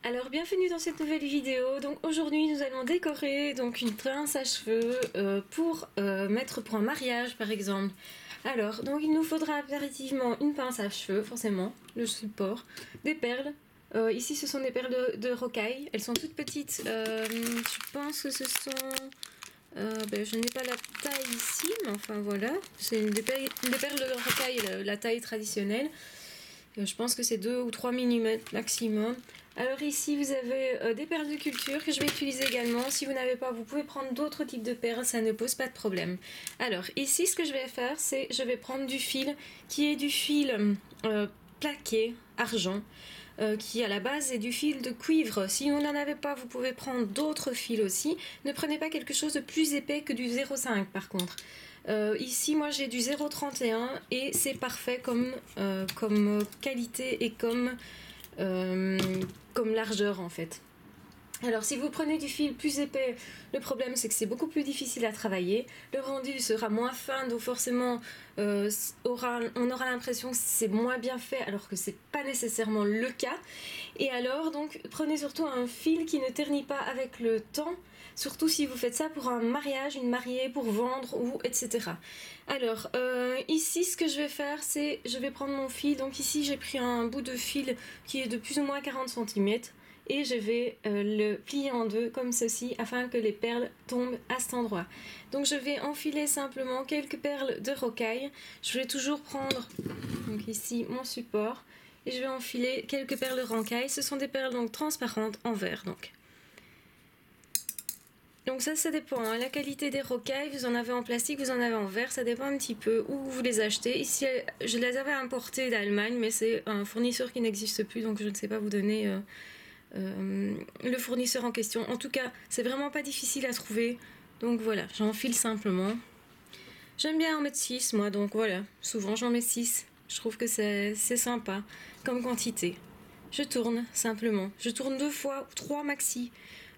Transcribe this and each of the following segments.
Alors bienvenue dans cette nouvelle vidéo. Donc aujourd'hui nous allons décorer donc une pince à cheveux pour mettre pour un mariage par exemple. Alors donc il nous faudra impérativement une pince à cheveux, forcément, le support, des perles. Ici ce sont des perles de rocaille, elles sont toutes petites. Je pense que ce sont... je n'ai pas la taille ici, mais enfin voilà, c'est des perles de rocaille, la taille traditionnelle. Je pense que c'est 2 ou 3 mm maximum. Alors ici vous avez des perles de culture que je vais utiliser également. Si vous n'avez pas, vous pouvez prendre d'autres types de perles, ça ne pose pas de problème. Alors ici ce que je vais faire, c'est je vais prendre du fil qui est du fil plaqué argent. Qui à la base est du fil de cuivre. Si vous n'en avez pas, vous pouvez prendre d'autres fils aussi. Ne prenez pas quelque chose de plus épais que du 0,5 par contre. Ici moi j'ai du 0,31 et c'est parfait comme qualité et comme largeur en fait. Alors si vous prenez du fil plus épais, le problème c'est que c'est beaucoup plus difficile à travailler, le rendu sera moins fin, donc forcément on aura l'impression que c'est moins bien fait alors que c'est pas nécessairement le cas. Et alors donc prenez surtout un fil qui ne ternit pas avec le temps, surtout si vous faites ça pour un mariage, une mariée, pour vendre ou etc. Alors ici ce que je vais faire c'est je vais prendre mon fil, donc ici j'ai pris un bout de fil qui est de plus ou moins 40 cm. Et je vais le plier en deux comme ceci afin que les perles tombent à cet endroit. Donc je vais enfiler simplement quelques perles de rocaille. Je vais toujours prendre donc ici mon support et je vais enfiler quelques perles de rocaille. Ce sont des perles donc transparentes en verre donc ça dépend, hein. La qualité des rocailles, vous en avez en plastique, vous en avez en verre, ça dépend un petit peu où vous les achetez. Ici, je les avais importées d'Allemagne, mais c'est un fournisseur qui n'existe plus, donc je ne sais pas vous donner le fournisseur en question. En tout cas, c'est vraiment pas difficile à trouver, donc voilà, j'enfile simplement. J'aime bien en mettre 6, moi, donc voilà, souvent j'en mets 6. Je trouve que c'est sympa comme quantité. Je tourne simplement. Je tourne 2 fois ou 3 maxi.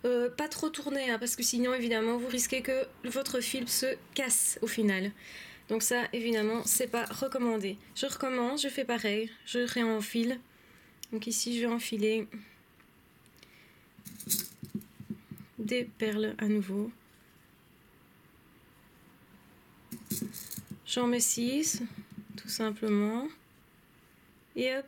Pas trop tourner, hein, parce que sinon évidemment vous risquez que votre fil se casse au final. Donc ça évidemment c'est pas recommandé. Je recommence, je fais pareil, je réenfile. Donc ici je vais enfiler des perles à nouveau. J'en mets 6 tout simplement. Et hop.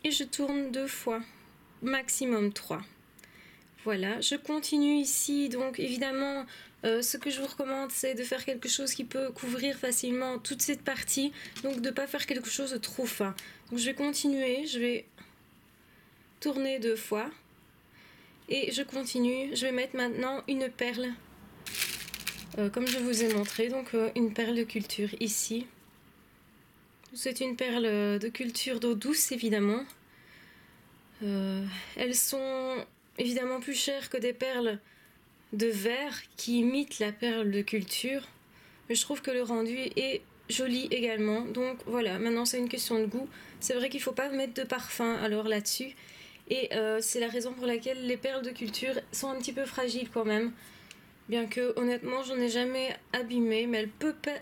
Et je tourne 2 fois, maximum 3. Voilà, je continue ici, donc évidemment ce que je vous recommande c'est de faire quelque chose qui peut couvrir facilement toute cette partie, donc de ne pas faire quelque chose de trop fin. Donc je vais continuer, je vais tourner 2 fois et je continue, je vais mettre maintenant une perle comme je vous ai montré, donc une perle de culture ici. C'est une perle de culture d'eau douce évidemment. Elles sont évidemment plus chères que des perles de verre qui imitent la perle de culture, mais je trouve que le rendu est joli également. Donc voilà, maintenant c'est une question de goût. C'est vrai qu'il ne faut pas mettre de parfum alors là-dessus, et c'est la raison pour laquelle les perles de culture sont un petit peu fragiles quand même. Bien que honnêtement j'en ai jamais abîmé, mais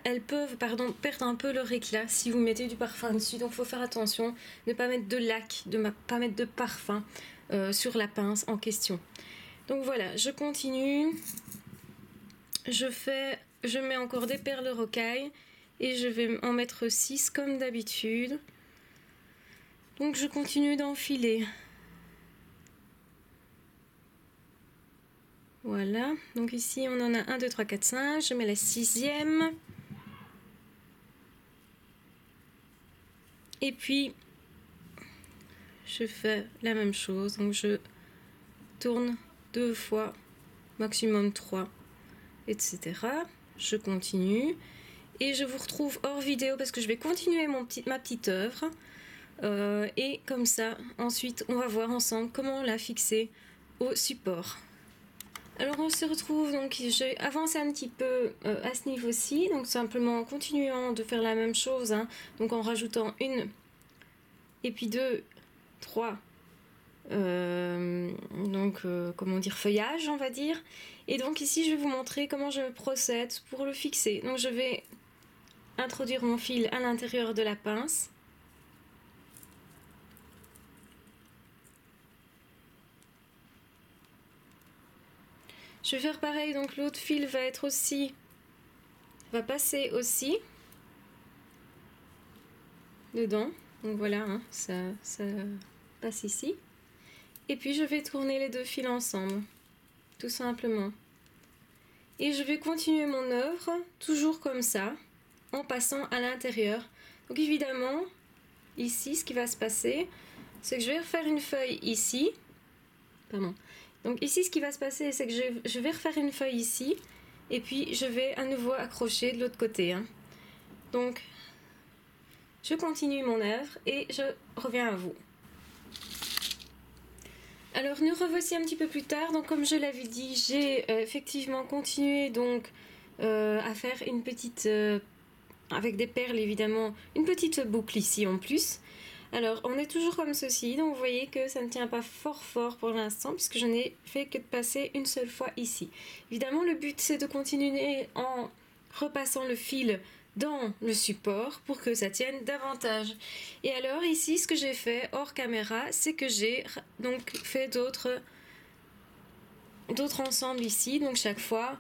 elles peuvent perdre un peu leur éclat si vous mettez du parfum dessus. Donc il faut faire attention, ne pas mettre de lac, pas mettre de parfum sur la pince en question. Donc voilà, je continue, je mets encore des perles rocaille et je vais en mettre 6 comme d'habitude. Donc je continue d'enfiler. Voilà, donc ici on en a 1, 2, 3, 4, 5, je mets la 6e. Et puis je fais la même chose, donc je tourne 2 fois, maximum 3, etc. Je continue et je vous retrouve hors vidéo parce que je vais continuer ma petite œuvre. Et comme ça, ensuite, on va voir ensemble comment la fixer au support. Alors on se retrouve, donc j'ai avancé un petit peu à ce niveau-ci, donc simplement en continuant de faire la même chose, hein, donc en rajoutant 1 et puis 2, 3, comment dire, feuillage on va dire. Et donc ici je vais vous montrer comment je procède pour le fixer. Donc je vais introduire mon fil à l'intérieur de la pince. Je vais faire pareil, donc l'autre fil va passer aussi dedans. Donc voilà, hein, ça passe ici. Et puis je vais tourner les deux fils ensemble, tout simplement. Et je vais continuer mon œuvre, toujours comme ça, en passant à l'intérieur. Donc évidemment, ici, ce qui va se passer, c'est que je vais refaire une feuille ici. Pardon. Donc ici, ce qui va se passer, c'est que je vais refaire une feuille ici. Et puis, je vais à nouveau accrocher de l'autre côté. Hein. Donc, je continue mon œuvre et je reviens à vous. Alors nous revoici un petit peu plus tard, donc comme je l'avais dit, j'ai effectivement continué donc à faire une petite, avec des perles évidemment, une petite boucle ici en plus. Alors on est toujours comme ceci, donc vous voyez que ça ne tient pas fort pour l'instant puisque je n'ai fait que de passer une seule fois ici. Évidemment le but c'est de continuer en repassant le fil dans le support pour que ça tienne davantage. Et alors ici ce que j'ai fait hors caméra, c'est que j'ai donc fait d'autres ensembles ici, donc chaque fois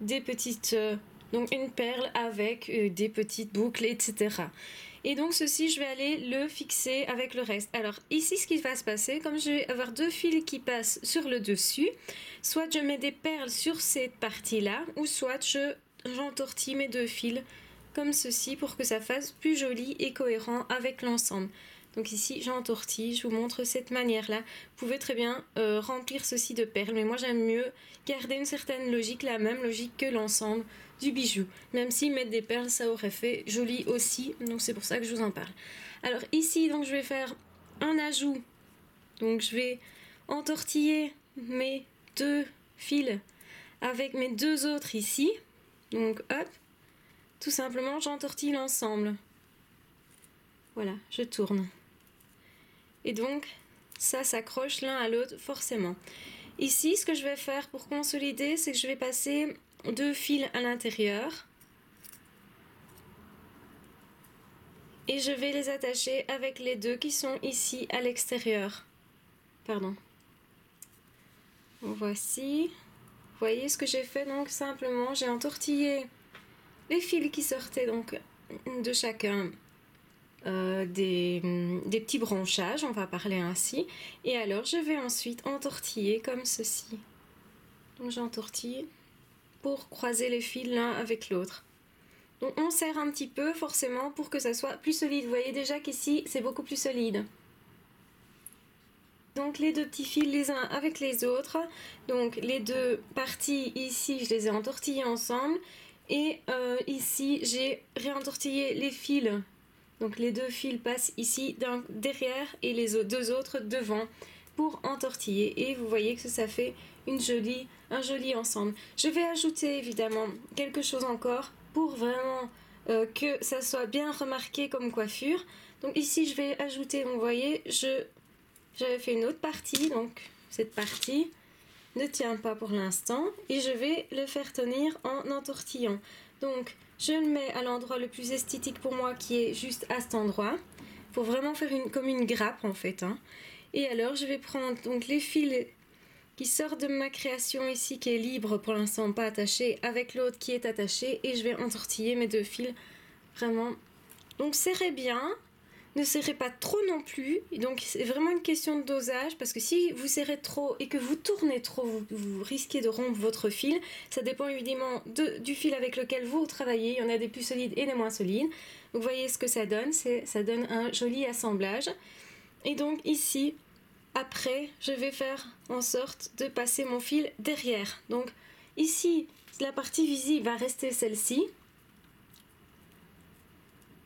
des petites donc une perle avec des petites boucles, etc. Et donc ceci je vais aller le fixer avec le reste. Alors ici ce qui va se passer, comme je vais avoir deux fils qui passent sur le dessus, soit je mets des perles sur cette partie là, ou soit j'entortille mes deux fils comme ceci pour que ça fasse plus joli et cohérent avec l'ensemble. Donc ici j'entortille, je vous montre cette manière là. Vous pouvez très bien remplir ceci de perles, mais moi j'aime mieux garder une certaine logique, la même logique que l'ensemble du bijou. Même si mettre des perles ça aurait fait joli aussi, donc c'est pour ça que je vous en parle. Alors ici donc je vais faire un ajout, donc je vais entortiller mes deux fils avec mes deux autres ici, donc hop. Tout simplement, j'entortille l'ensemble. Voilà, je tourne. Et donc, ça s'accroche l'un à l'autre forcément. Ici, ce que je vais faire pour consolider, c'est que je vais passer deux fils à l'intérieur. Et je vais les attacher avec les deux qui sont ici à l'extérieur. Pardon. Voici. Vous voyez ce que j'ai fait donc simplement, j'ai entortillé les fils qui sortaient donc de chacun des petits branchages, on va parler ainsi. Et alors je vais ensuite entortiller comme ceci. Donc j'entortille pour croiser les fils l'un avec l'autre. Donc on serre un petit peu forcément pour que ça soit plus solide. Vous voyez déjà qu'ici c'est beaucoup plus solide. Donc les deux petits fils les uns avec les autres. Donc les deux parties ici je les ai entortillées ensemble. Et ici j'ai réentortillé les fils, donc les deux fils passent ici derrière et les deux autres devant pour entortiller, et vous voyez que ça fait un joli ensemble. Je vais ajouter évidemment quelque chose encore pour vraiment que ça soit bien remarqué comme coiffure. Donc ici je vais ajouter, vous voyez, j'avais fait une autre partie, donc cette partie ne tient pas pour l'instant et je vais le faire tenir en entortillant. Donc je le mets à l'endroit le plus esthétique pour moi qui est juste à cet endroit pour vraiment faire comme une grappe en fait. Hein. Et alors je vais prendre donc les fils qui sortent de ma création ici qui est libre pour l'instant pas attaché avec l'autre qui est attaché et je vais entortiller mes deux fils vraiment. Donc serrez bien. Ne serrez pas trop non plus, donc c'est vraiment une question de dosage parce que si vous serrez trop et que vous tournez trop, vous risquez de rompre votre fil. Ça dépend évidemment du fil avec lequel vous travaillez, il y en a des plus solides et des moins solides. Vous voyez ce que ça donne, ça donne un joli assemblage. Et donc ici, après, je vais faire en sorte de passer mon fil derrière. Donc ici, la partie visible va rester celle-ci.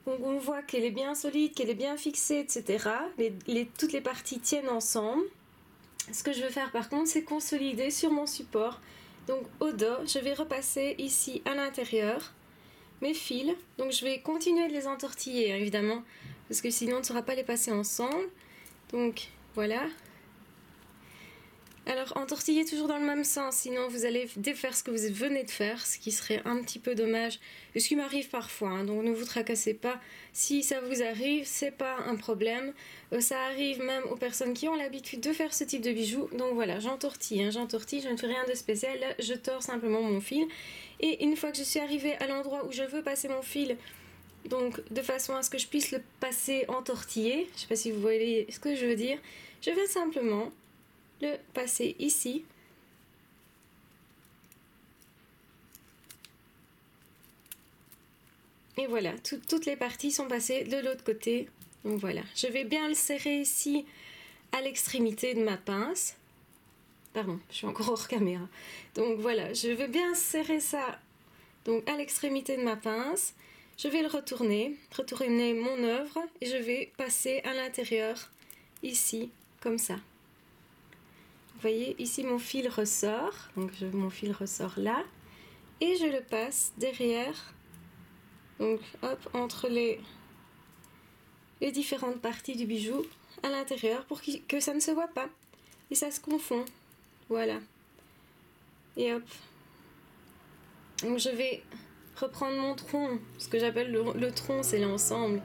Donc on voit qu'elle est bien solide, qu'elle est bien fixée, etc. Toutes les parties tiennent ensemble. Ce que je vais faire par contre, c'est consolider sur mon support. Donc au dos, je vais repasser ici à l'intérieur mes fils. Donc je vais continuer de les entortiller, hein, évidemment, parce que sinon on ne saura pas les passer ensemble. Donc voilà. Alors entortillez toujours dans le même sens, sinon vous allez défaire ce que vous venez de faire, ce qui serait un petit peu dommage, et ce qui m'arrive parfois, hein, donc ne vous tracassez pas. Si ça vous arrive, c'est pas un problème. Ça arrive même aux personnes qui ont l'habitude de faire ce type de bijoux. Donc voilà, j'entortille, je ne fais rien de spécial, là je tords simplement mon fil. Et une fois que je suis arrivée à l'endroit où je veux passer mon fil, donc de façon à ce que je puisse le passer entortillé, je sais pas si vous voyez ce que je veux dire, je vais simplement le passer ici. Et voilà, toutes les parties sont passées de l'autre côté. Donc voilà, je vais bien le serrer ici à l'extrémité de ma pince. Pardon, je suis encore hors caméra. Donc voilà, je vais bien serrer ça donc à l'extrémité de ma pince. Je vais le retourner mon œuvre et je vais passer à l'intérieur ici, comme ça. Vous voyez, ici mon fil ressort, donc mon fil ressort là, et je le passe derrière, donc hop, entre les différentes parties du bijou à l'intérieur pour que ça ne se voit pas et ça se confond. Voilà. Et hop. Donc je vais reprendre mon tronc, ce que j'appelle le tronc, c'est l'ensemble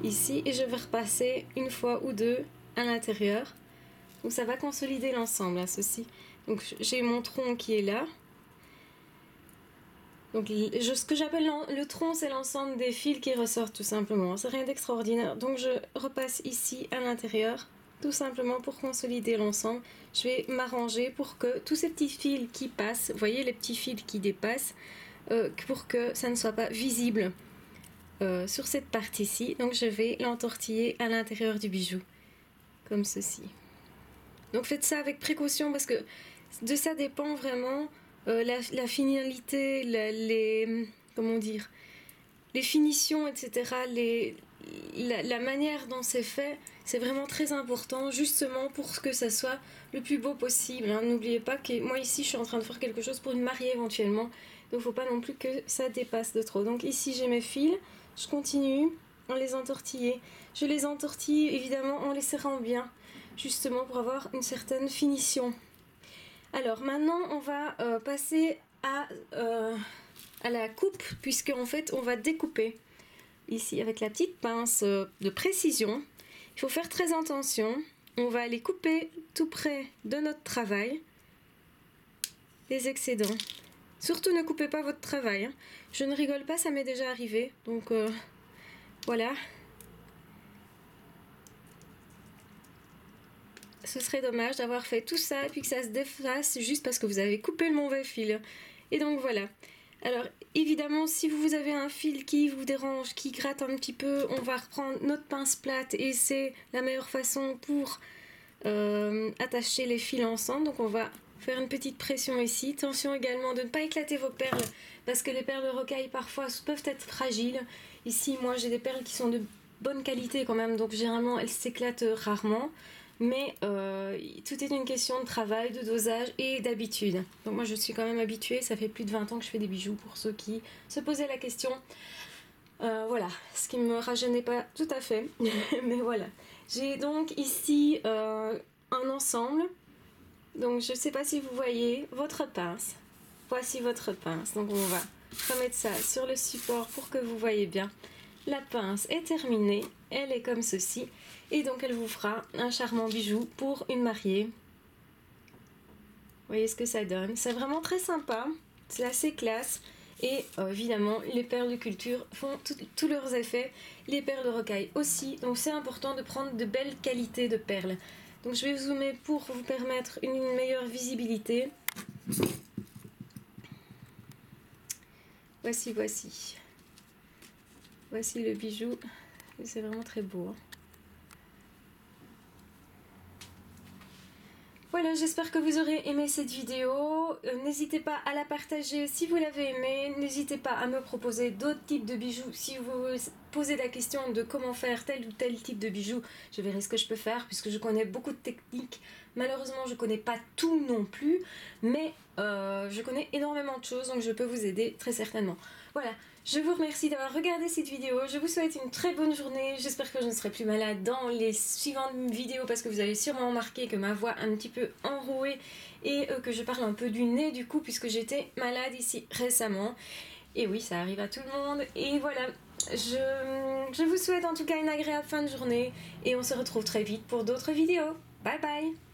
ici, et je vais repasser une fois ou deux à l'intérieur. Donc ça va consolider l'ensemble, hein, ceci. Donc j'ai mon tronc qui est là. Donc ce que j'appelle le tronc, c'est l'ensemble des fils qui ressortent tout simplement. C'est rien d'extraordinaire. Donc je repasse ici à l'intérieur, tout simplement pour consolider l'ensemble. Je vais m'arranger pour que tous ces petits fils qui passent, vous voyez les petits fils qui dépassent, pour que ça ne soit pas visible sur cette partie-ci. Donc je vais l'entortiller à l'intérieur du bijou, comme ceci. Donc faites ça avec précaution parce que de ça dépend vraiment la finalité, comment dire, les finitions, etc. La manière dont c'est fait, c'est vraiment très important, justement pour que ça soit le plus beau possible. Hein. N'oubliez pas que moi ici, je suis en train de faire quelque chose pour une mariée éventuellement, donc il ne faut pas non plus que ça dépasse de trop. Donc ici, j'ai mes fils, je continue en les entortiller. Je les entortille évidemment en les serrant bien, justement pour avoir une certaine finition. Alors maintenant on va passer à la coupe, puisque en fait on va découper ici avec la petite pince de précision. Il faut faire très attention, on va aller couper tout près de notre travail les excédents. Surtout ne coupez pas votre travail, hein. Je ne rigole pas, ça m'est déjà arrivé, donc voilà. Ce serait dommage d'avoir fait tout ça et puis que ça se défasse juste parce que vous avez coupé le mauvais fil. Et donc voilà. Alors évidemment, si vous avez un fil qui vous dérange, qui gratte un petit peu, on va reprendre notre pince plate et c'est la meilleure façon pour attacher les fils ensemble. Donc on va faire une petite pression ici. Attention également de ne pas éclater vos perles parce que les perles de rocaille parfois peuvent être fragiles. Ici, moi j'ai des perles qui sont de bonne qualité quand même, donc généralement elles s'éclatent rarement. Mais tout est une question de travail, de dosage et d'habitude. Donc moi je suis quand même habituée, ça fait plus de 20 ans que je fais des bijoux pour ceux qui se posaient la question. Voilà, ce qui ne me rajeunit pas tout à fait, mais voilà. J'ai donc ici un ensemble, donc je ne sais pas si vous voyez votre pince. Voici votre pince, donc on va remettre ça sur le support pour que vous voyez bien. La pince est terminée, elle est comme ceci. Et donc elle vous fera un charmant bijou pour une mariée. Vous voyez ce que ça donne. C'est vraiment très sympa, c'est assez classe. Et évidemment, les perles de culture font tous leurs effets. Les perles de rocaille aussi. Donc c'est important de prendre de belles qualités de perles. Donc je vais vous zoomer pour vous permettre une meilleure visibilité. Voici. Voici le bijou. C'est vraiment très beau. Hein. Voilà, j'espère que vous aurez aimé cette vidéo. N'hésitez pas à la partager si vous l'avez aimée. N'hésitez pas à me proposer d'autres types de bijoux. Si vous vous posez la question de comment faire tel ou tel type de bijoux, je verrai ce que je peux faire puisque je connais beaucoup de techniques Malheureusement, je connais pas tout non plus, mais je connais énormément de choses, donc je peux vous aider très certainement. Voilà, je vous remercie d'avoir regardé cette vidéo, je vous souhaite une très bonne journée, j'espère que je ne serai plus malade dans les suivantes vidéos parce que vous avez sûrement remarqué que ma voix est un petit peu enrouée et que je parle un peu du nez du coup puisque j'étais malade ici récemment. Et oui, ça arrive à tout le monde. Et voilà, je vous souhaite en tout cas une agréable fin de journée et on se retrouve très vite pour d'autres vidéos. Bye bye!